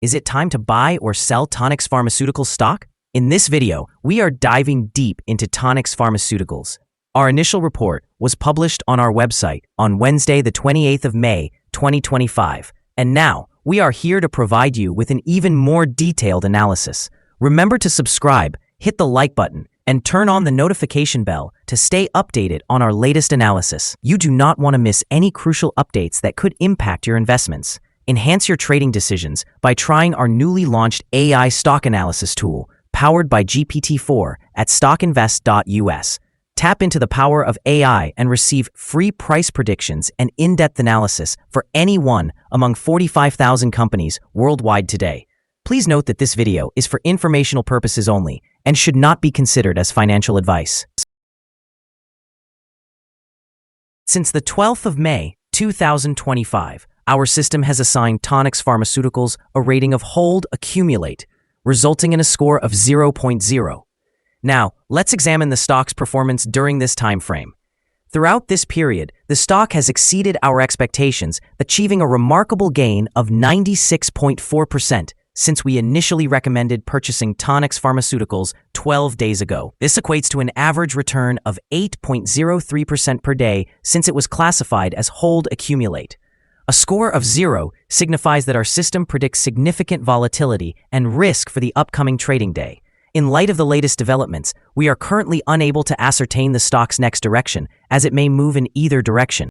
Is it time to buy or sell Tonix Pharmaceuticals stock? In this video, we are diving deep into Tonix Pharmaceuticals. Our initial report was published on our website on Wednesday, the 28th of May, 2025. And now, we are here to provide you with an even more detailed analysis. Remember to subscribe, hit the like button, and turn on the notification bell to stay updated on our latest analysis. You do not want to miss any crucial updates that could impact your investments. Enhance your trading decisions by trying our newly launched AI stock analysis tool, powered by GPT-4 at StockInvest.us. Tap into the power of AI and receive free price predictions and in-depth analysis for any one among 45,000 companies worldwide today. Please note that this video is for informational purposes only and should not be considered as financial advice. Since the 12th of May, 2025, our system has assigned Tonix Pharmaceuticals a rating of Hold Accumulate, resulting in a score of 0.0. Now, let's examine the stock's performance during this time frame. Throughout this period, the stock has exceeded our expectations, achieving a remarkable gain of 96.4% since we initially recommended purchasing Tonix Pharmaceuticals 12 days ago. This equates to an average return of 8.03% per day since it was classified as Hold Accumulate. A score of 0 signifies that our system predicts significant volatility and risk for the upcoming trading day. In light of the latest developments, we are currently unable to ascertain the stock's next direction, as it may move in either direction.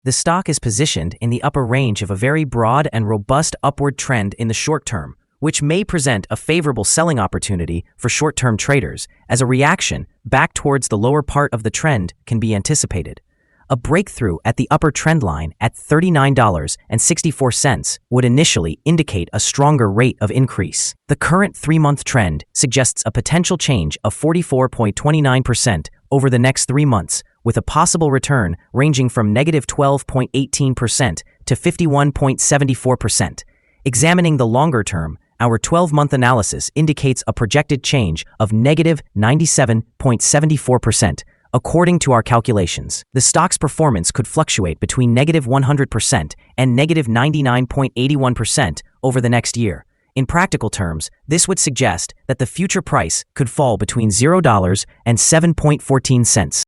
The stock is positioned in the upper range of a very broad and robust upward trend in the short term, which may present a favorable selling opportunity for short-term traders, as a reaction back towards the lower part of the trend can be anticipated. A breakthrough at the upper trend line at $39.64 would initially indicate a stronger rate of increase. The current 3-month trend suggests a potential change of 44.29% over the next 3 months, with a possible return ranging from negative 12.18% to 51.74%. Examining the longer term, our 12-month analysis indicates a projected change of negative 97.74%. According to our calculations, the stock's performance could fluctuate between negative 100% and negative 99.81% over the next year. In practical terms, this would suggest that the future price could fall between $0 and 7.14 cents.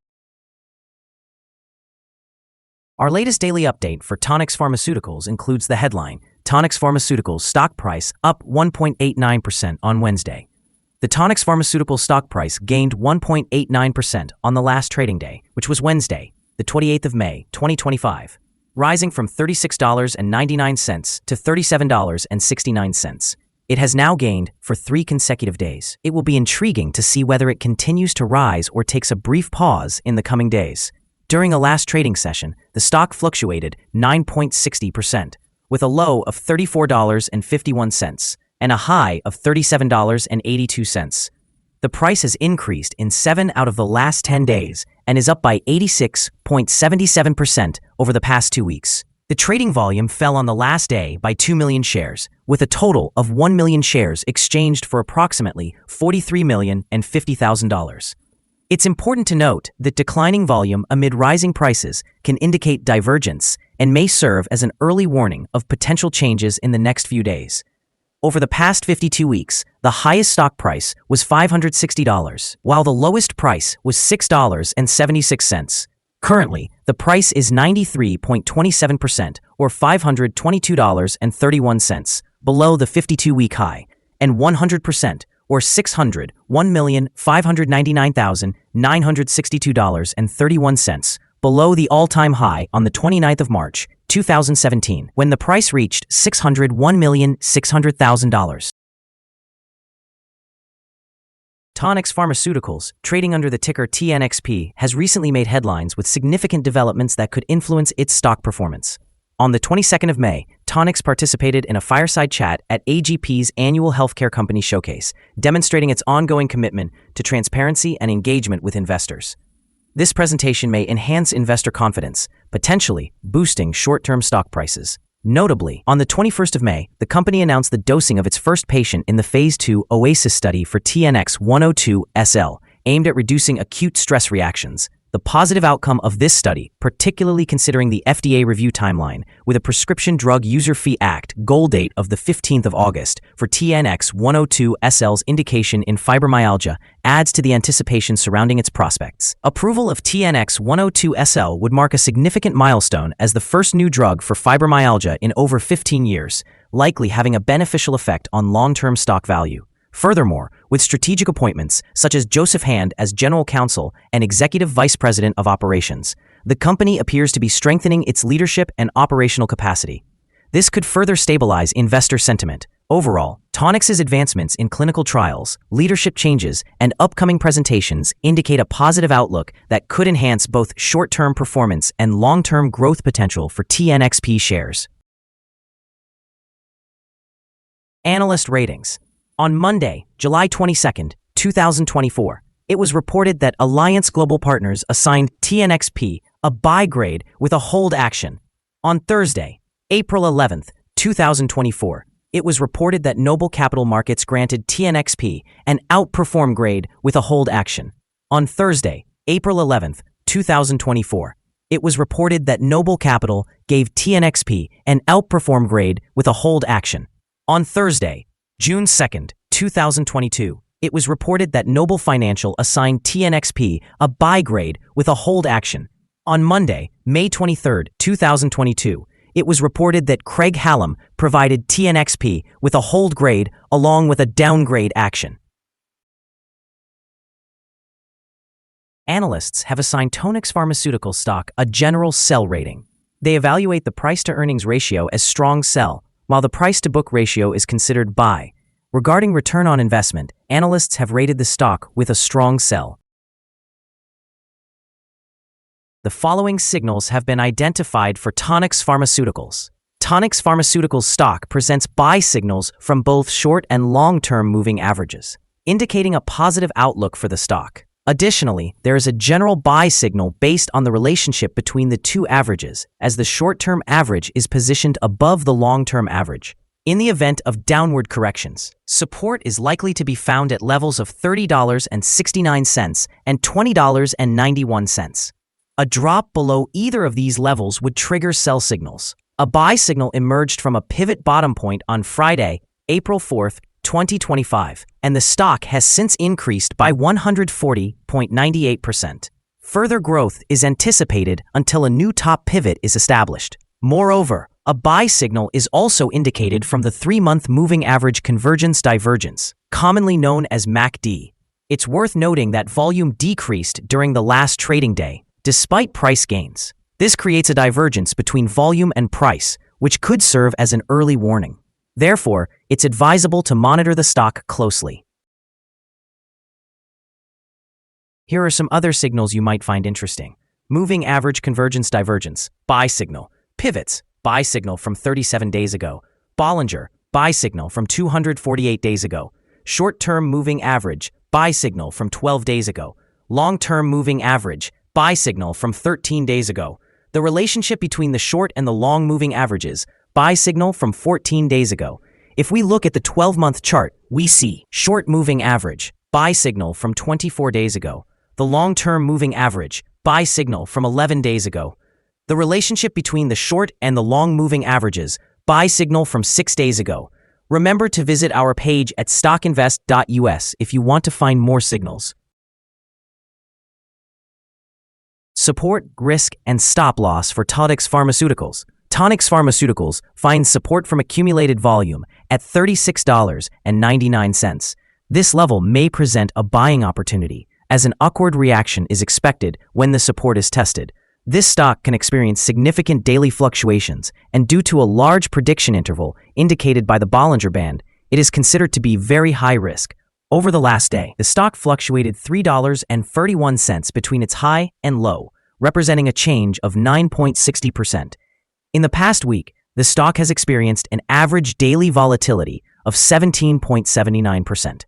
Our latest daily update for Tonix Pharmaceuticals includes the headline, Tonix Pharmaceuticals stock price up 1.89% on Wednesday. The Tonix Pharmaceuticals stock price gained 1.89% on the last trading day, which was Wednesday, the 28th of May, 2025, rising from $36.99 to $37.69. It has now gained for 3 consecutive days. It will be intriguing to see whether it continues to rise or takes a brief pause in the coming days. During a last trading session, the stock fluctuated 9.60%, with a low of $34.51. and a high of $37.82. The price has increased in 7 out of the last 10 days and is up by 86.77% over the past 2 weeks. The trading volume fell on the last day by 2 million shares, with a total of 1 million shares exchanged for approximately $43,050,000. It's important to note that declining volume amid rising prices can indicate divergence and may serve as an early warning of potential changes in the next few days. Over the past 52 weeks, the highest stock price was $560, while the lowest price was $6.76. Currently, the price is 93.27% or $522.31 below the 52-week high, and 100% or $601,599,962.31 below the all-time high on the 29th of March, 2017, when the price reached $601,600,000. Tonix Pharmaceuticals, trading under the ticker TNXP, has recently made headlines with significant developments that could influence its stock performance. On the 22nd of May, Tonix participated in a fireside chat at A.G.P's annual healthcare company showcase, demonstrating its ongoing commitment to transparency and engagement with investors. This presentation may enhance investor confidence, potentially boosting short-term stock prices. Notably, on the 21st of May, the company announced the dosing of its first patient in the Phase 2 OASIS study for TNX-102 SL, aimed at reducing acute stress reactions. The positive outcome of this study, particularly considering the FDA review timeline, with a Prescription Drug User Fee Act goal date of the 15th of August for TNX-102SL's indication in fibromyalgia, adds to the anticipation surrounding its prospects. Approval of TNX-102SL would mark a significant milestone as the first new drug for fibromyalgia in over 15 years, likely having a beneficial effect on long-term stock value. Furthermore, with strategic appointments such as Joseph Hand as General Counsel and Executive Vice President of Operations, the company appears to be strengthening its leadership and operational capacity. This could further stabilize investor sentiment. Overall, Tonix's advancements in clinical trials, leadership changes, and upcoming presentations indicate a positive outlook that could enhance both short-term performance and long-term growth potential for TNXP shares. Analyst ratings. On Monday, July 22, 2024, it was reported that Alliance Global Partners assigned TNXP a buy grade with a hold action. On Thursday, April 11, 2024, it was reported that Noble Capital Markets granted TNXP an outperform grade with a hold action. On Thursday, April 11, 2024, it was reported that Noble Capital gave TNXP an outperform grade with a hold action. On Thursday, June 2, 2022, it was reported that Noble Financial assigned TNXP a buy grade with a hold action. On Monday, May 23, 2022, it was reported that Craig-Hallum provided TNXP with a hold grade along with a downgrade action. Analysts have assigned Tonix Pharmaceuticals stock a general sell rating. They evaluate the price-to-earnings ratio as strong sell, while the price-to-book ratio is considered buy. Regarding return on investment, analysts have rated the stock with a strong sell. The following signals have been identified for Tonix Pharmaceuticals. Tonix Pharmaceuticals stock presents buy signals from both short and long-term moving averages, indicating a positive outlook for the stock. Additionally, there is a general buy signal based on the relationship between the two averages, as the short-term average is positioned above the long-term average. In the event of downward corrections, support is likely to be found at levels of $30.69 and $20.91. A drop below either of these levels would trigger sell signals. A buy signal emerged from a pivot bottom point on Friday, April 4, 2025, and the stock has since increased by 140.98%. Further growth is anticipated until a new top pivot is established. Moreover, a buy signal is also indicated from the 3-month moving average convergence divergence, commonly known as MACD. It's worth noting that volume decreased during the last trading day, despite price gains. This creates a divergence between volume and price, which could serve as an early warning. Therefore, it's advisable to monitor the stock closely. Here are some other signals you might find interesting. Moving average convergence divergence, buy signal. Pivots, buy signal from 37 days ago. Bollinger, buy signal from 248 days ago. Short-term moving average, buy signal from 12 days ago. Long-term moving average, buy signal from 13 days ago. The relationship between the short and the long moving averages, buy signal from 14 days ago. If we look at the 12-month chart, we see short moving average, buy signal from 24 days ago. The long-term moving average, buy signal from 11 days ago. The relationship between the short and the long moving averages, buy signal from 6 days ago. Remember to visit our page at StockInvest.us if you want to find more signals. Support, risk, and stop loss for Tonix Pharmaceuticals. Tonix Pharmaceuticals finds support from accumulated volume at $36.99. This level may present a buying opportunity, as an upward reaction is expected when the support is tested. This stock can experience significant daily fluctuations, and due to a large prediction interval indicated by the Bollinger Band, it is considered to be very high risk. Over the last day, the stock fluctuated $3.31 between its high and low, representing a change of 9.60%. In the past week, the stock has experienced an average daily volatility of 17.79%.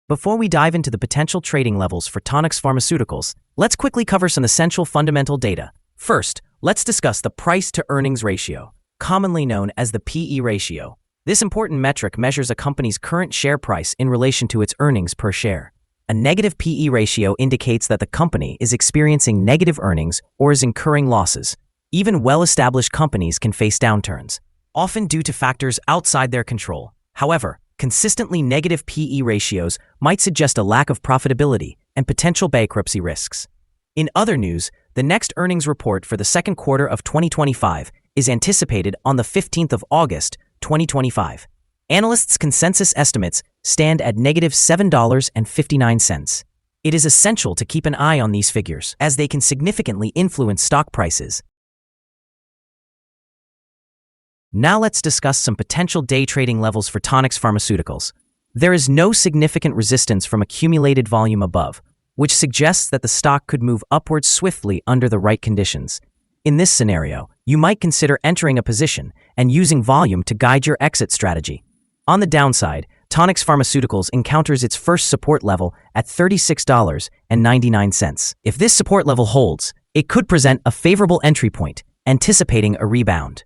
Before we dive into the potential trading levels for Tonix Pharmaceuticals, let's quickly cover some essential fundamental data. First, let's discuss the price-to-earnings ratio, commonly known as the PE ratio. This important metric measures a company's current share price in relation to its earnings per share. A negative PE ratio indicates that the company is experiencing negative earnings or is incurring losses. Even well-established companies can face downturns, often due to factors outside their control. However, consistently negative PE ratios might suggest a lack of profitability and potential bankruptcy risks. In other news, the next earnings report for the second quarter of 2025 is anticipated on the 15th of August, 2025. Analysts' consensus estimates stand at negative $7.59. It is essential to keep an eye on these figures, as they can significantly influence stock prices. Now let's discuss some potential day trading levels for Tonix Pharmaceuticals. There is no significant resistance from accumulated volume above, which suggests that the stock could move upwards swiftly under the right conditions. In this scenario, you might consider entering a position and using volume to guide your exit strategy. On the downside, Tonix Pharmaceuticals encounters its first support level at $36.99. If this support level holds, it could present a favorable entry point, anticipating a rebound.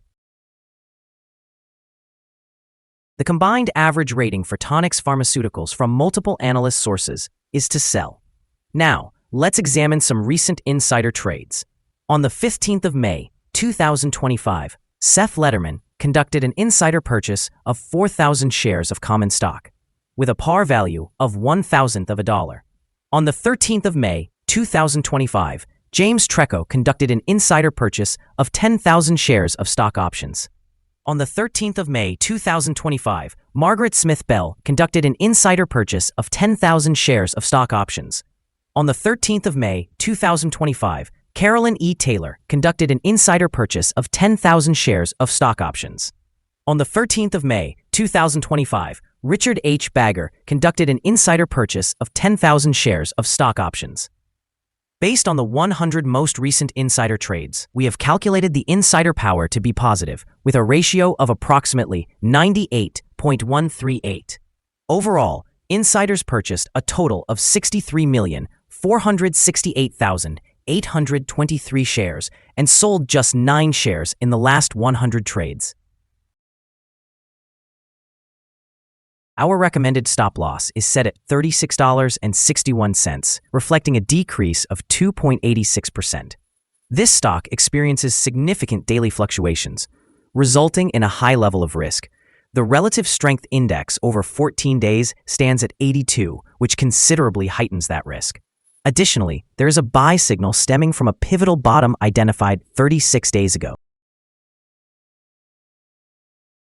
The combined average rating for Tonix Pharmaceuticals from multiple analyst sources is to sell. Now, let's examine some recent insider trades. On the 15th of May, 2025, Seth Lederman conducted an insider purchase of 4,000 shares of common stock, with a par value of $0.001. On the 13th of May, 2025, James Treco conducted an insider purchase of 10,000 shares of stock options. On the 13th of May 2025, Margaret Smith Bell conducted an insider purchase of 10,000 shares of stock options. On the 13th of May 2025, Carolyn E. Taylor conducted an insider purchase of 10,000 shares of stock options. On the 13th of May 2025, Richard H. Bagger conducted an insider purchase of 10,000 shares of stock options. Based on the 100 most recent insider trades, we have calculated the insider power to be positive, with a ratio of approximately 98.138. Overall, insiders purchased a total of 63,468,823 shares and sold just 9 shares in the last 100 trades. Our recommended stop loss is set at $36.61, reflecting a decrease of 2.86%. This stock experiences significant daily fluctuations, resulting in a high level of risk. The relative strength index over 14 days stands at 82, which considerably heightens that risk. Additionally, there is a buy signal stemming from a pivotal bottom identified 36 days ago.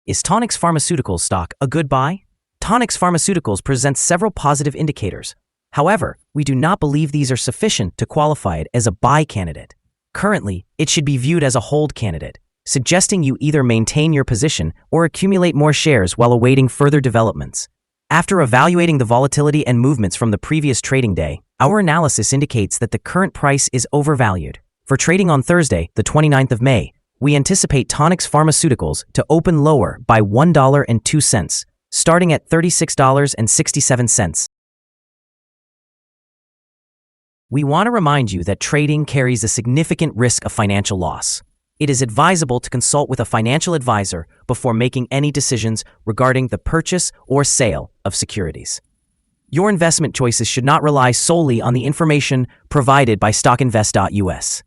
Is Tonix Pharmaceuticals stock a good buy? Tonix Pharmaceuticals presents several positive indicators. However, we do not believe these are sufficient to qualify it as a buy candidate. Currently, it should be viewed as a hold candidate, suggesting you either maintain your position or accumulate more shares while awaiting further developments. After evaluating the volatility and movements from the previous trading day, our analysis indicates that the current price is overvalued. For trading on Thursday, the 29th of May, we anticipate Tonix Pharmaceuticals to open lower by $1.02, starting at $36.67. We want to remind you that trading carries a significant risk of financial loss. It is advisable to consult with a financial advisor before making any decisions regarding the purchase or sale of securities. Your investment choices should not rely solely on the information provided by StockInvest.us.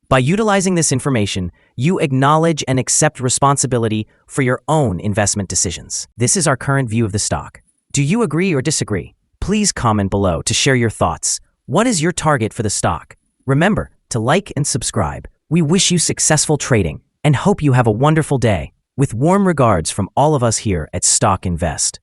By utilizing this information, you acknowledge and accept responsibility for your own investment decisions. This is our current view of the stock. Do you agree or disagree? Please comment below to share your thoughts. What is your target for the stock? Remember to like and subscribe. We wish you successful trading and hope you have a wonderful day. With warm regards from all of us here at Stock Invest.